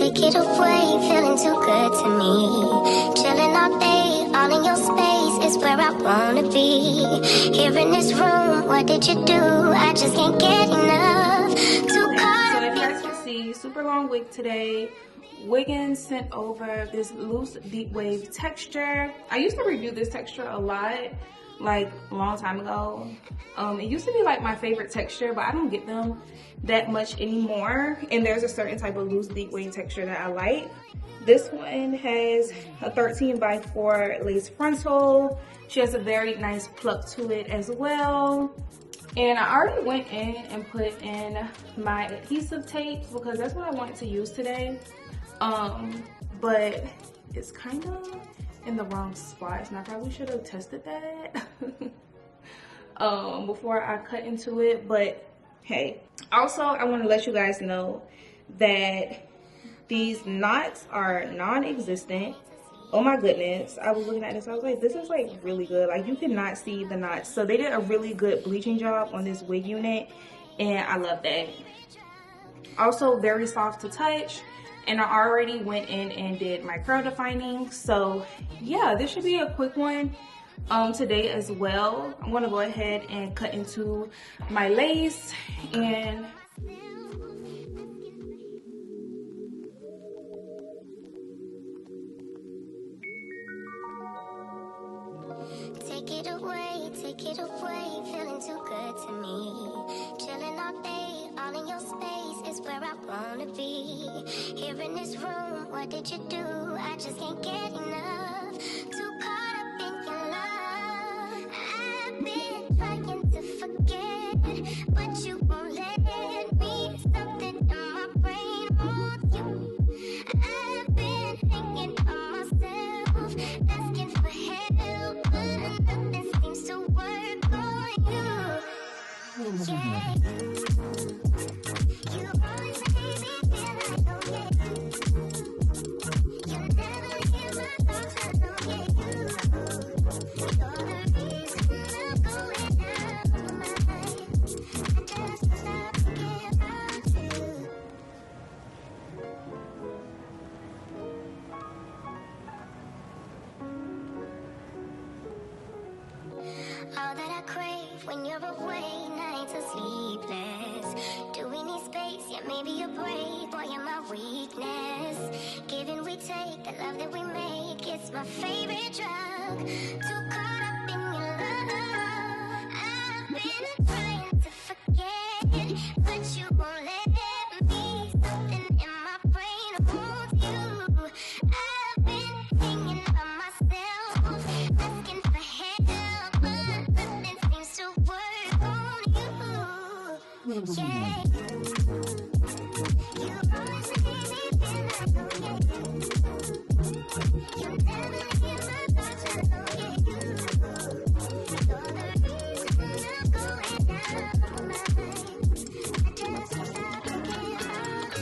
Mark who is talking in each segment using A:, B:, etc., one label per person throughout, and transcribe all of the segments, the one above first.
A: Take it away, feeling too good to me. Chilling all day, all in your space is where I wanna be. Here in this room, what did you do? I just can't get enough. Too caught
B: so if you guys can see, super long wig today. Wiggins sent over this loose deep wave texture. I used to review this texture a lot, like a long time ago. It used to be like my favorite texture, but I don't get them that much anymore. And there's a certain type of loose deep wave texture that I like. This one has a 13x4 lace frontal. She has a very nice pluck to it as well. And I already went in and put in my adhesive tape because that's what I wanted to use today. But it's kind of in the wrong spots, and I probably should have tested that before I cut into it. But hey, also I want to let you guys know that these knots are non-existent. Oh my goodness, I was looking at this, I was like, this is like really good. Like, you cannot see the knots. So they did a really good bleaching job on this wig unit, and I love that. Also very soft to touch. And I already went in and did my curl defining. So yeah, this should be a quick one today as well. I'm gonna go ahead and cut into my lace and
A: take it away, feeling too good to me. Chilling all day, all in your space is where I wanna be. Here in this room, what did you do? I just can't get enough. Too caught up in your love. I've been trying to forget, but you won't let me. Something in my brain wants you. I've been hanging on myself, asking for help, but nothing seems to work on you. Yeah. You always make me feel like, oh yeah. You never hear my thoughts, I know, yeah, you're the reason I'm going out of my mind. I just can't stop thinking about you. All that I crave when you're away, nights are sleepless. Do we need space? Yeah, maybe you're brave, boy, you're my weakness. Give and we take, the love that we make, it's my favorite drug. Too caught up in your love. I've been trying to forget, but you won't let me. Something in my brain wants you. I've been hanging on myself, asking for help, but nothing seems to work on you. Yeah. You always make me feel like, oh yeah. You never hear my thoughts, I know, yeah, you're the reason I'm going out of my mind. I just can't stop thinking about you.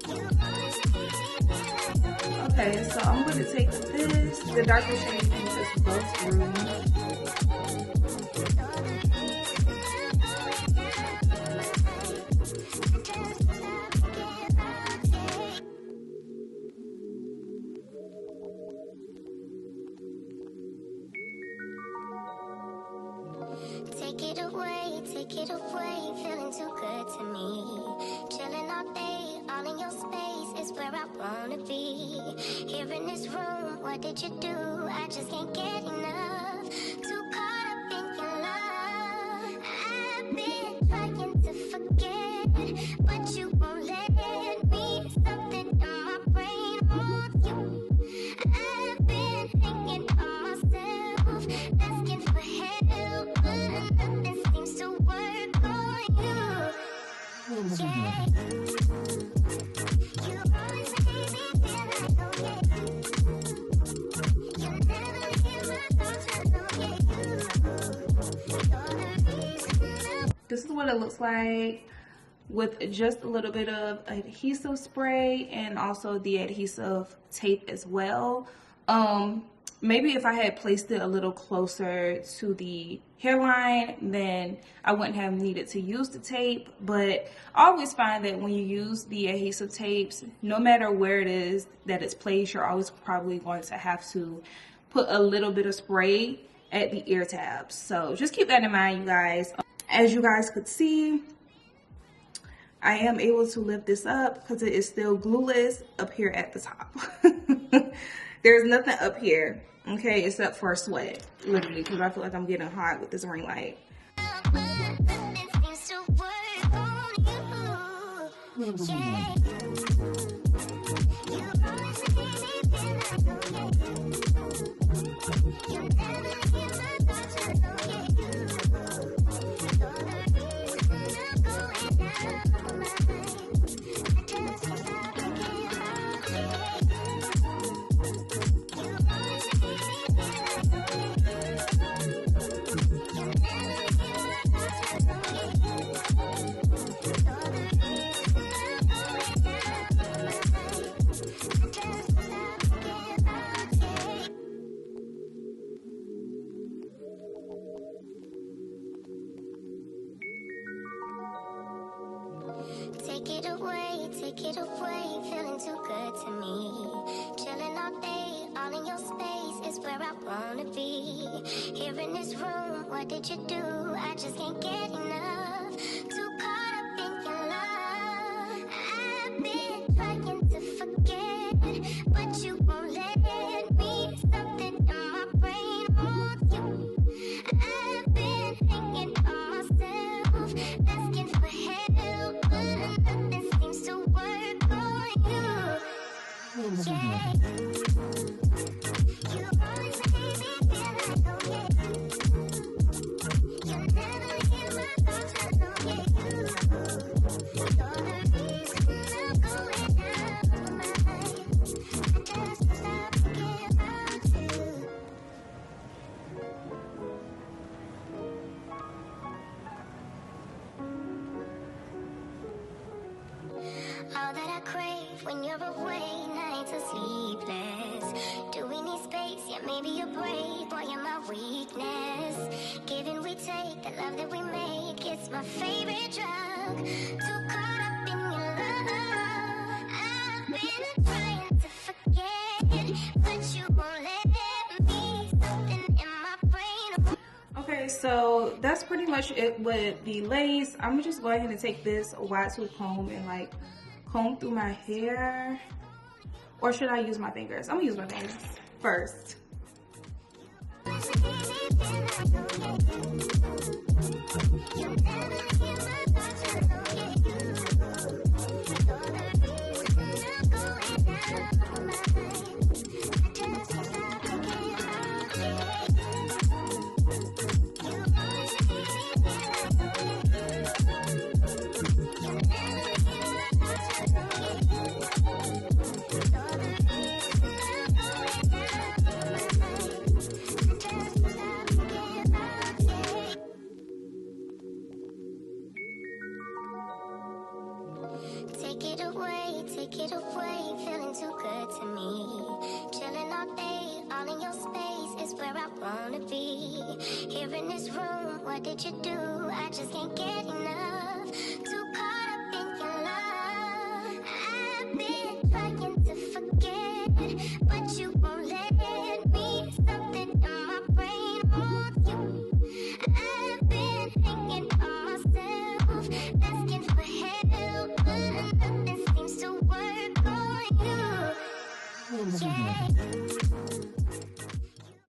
A: You always make me feel like, oh yeah.
B: okay, so I'm going to take this, the darker shade, and just go through.
A: Take it away, feeling too good to me. Chilling all day, all in your space is where I wanna be. Here in this room, what did you do? I just can't get enough. Too caught up in your love. I've been trying to forget, but you won't let me. Something in my brain wants you. I've been hanging on myself, asking for help, but nothing seems to work on you. Yeah. You always make me feel like, oh yeah. You never hear my thoughts, I know, yeah, you're the reason.
B: This is what it looks like with just a little bit of adhesive spray and also the adhesive tape as well. maybe if I had placed it a little closer to the hairline, then I wouldn't have needed to use the tape. But I always find that when you use the adhesive tapes, no matter where it is that it's placed, you're always probably going to have to put a little bit of spray at the ear tabs. So just keep that in mind, you guys. As you guys could see, I am able to lift this up because it is still glueless up here at the top. There's nothing up here, okay, except for sweat, literally, because I feel like I'm getting hot with this ring light.
A: Take it away, feeling too good to me. Chilling all day, all in your space is where I wanna be. Here in this room, what did you do? I just can't get enough. Too caught up in your love. I've been trying to forget, but you won't let me. Something in my brain wants you. I've been hanging on myself, asking for help, but nothing seems to work on you. Yeah. You always make me feel like, oh yeah. You never hear my thoughts, I know, yeah, you. You're the reason I'm going out of my mind. I just can't stop thinking about you. All that I crave when you're away, nights are sleepless. Do we need space? Yeah, maybe a break. Boy, you're my weakness. Give and we take, the love that we make, it's my favorite drug. Too caught up in your love. I've been trying to forget, but you won't let me. Something in my brain.
B: Okay, so that's pretty much it with the lace. I'm gonna just go ahead and take this wide tooth comb and like comb through my hair. Or should I use my fingers? I'm gonna use my fingers first.
A: Take it away, feeling too good to me. Chilling all day, all in your space is where I wanna be. Here in this room, what did you do? I just can't get enough. Too caught up in your love. I've been trying to forget, but you won't let me. Something in my brain wants you. I've been hanging on myself, asking for help, but nothing seems to work on you. Yeah.